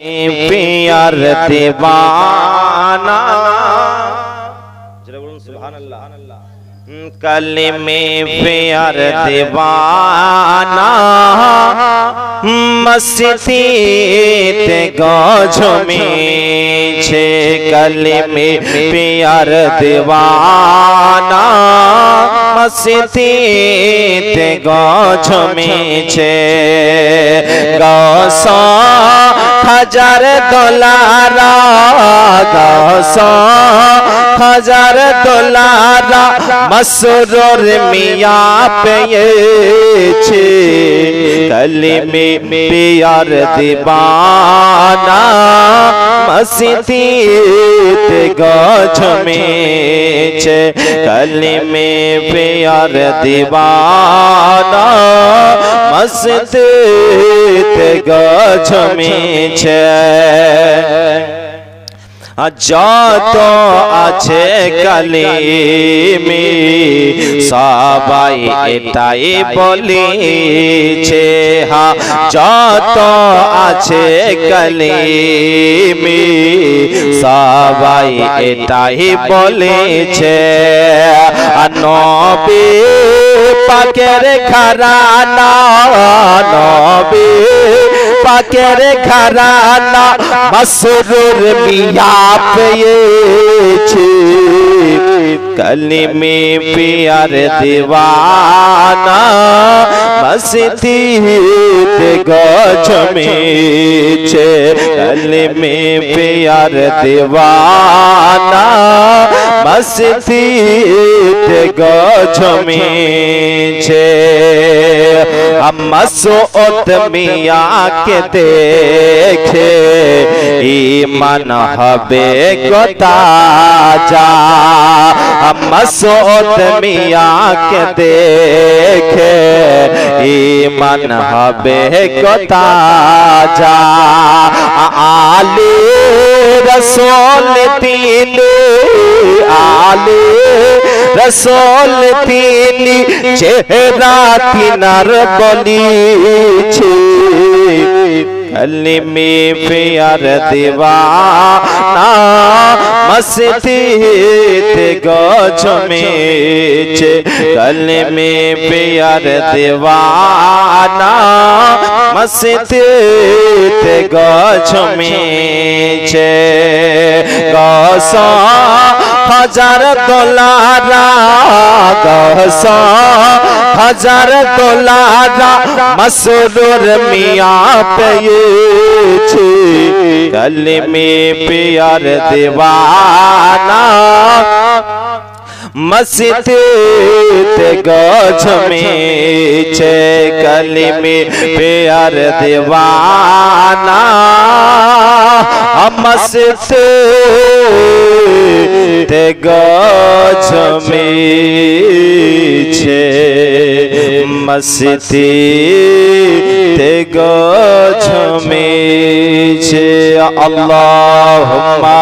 प्यार दीवाना जरा बोलूं सुभान अल्लाह। कलमे प्यार दीवाना मस्जिदे गझमेছে कलमे प्यार दीवाना मस्जिदे गझमेছে गौस हजार डॉलर गौस हजार डॉलर मसरूर मियां पेয়েছে कलमे प्यार दीवाना मस्जिदे गझमेছে कलमे प्यार दीवाना मस्जिदे गझमेছে যত আছে কালিমে সবাই এটাই বলেছে হা যত আছে কালিমে সবাই এটাই বলেছে নবী পাকের ঘরানা নবী পাকের ঘরানা মসরুর মিয়া পেয়েছে कलमे प्यार दीवाना मस्जिदे गझमेছে कलमे प्यार दीवाना मस्जिदे गझमेছে मसऊद मियां के देखे ईमान हबे गोताजा मसऊद मियां के देखे ईमान हबे गोताजा आले रसूल तीनी आले रसूल तीनी चेहरा तिनार बलिছে कलमे प्यार दीवाना मस्जिदे गझमेছে कलमे प्यार दीवाना मस्जिदे गझमेছে गौस हजार डॉलर गौस हजार डॉलर मसरूर मियां पेয়েছে कलमे प्यार दीवाना मस्जिदे गझमेছে कलमे प्यार दीवाना मस्जिदे गझमेছে मस्जिदे गझमेছে अल्लाहुम्मा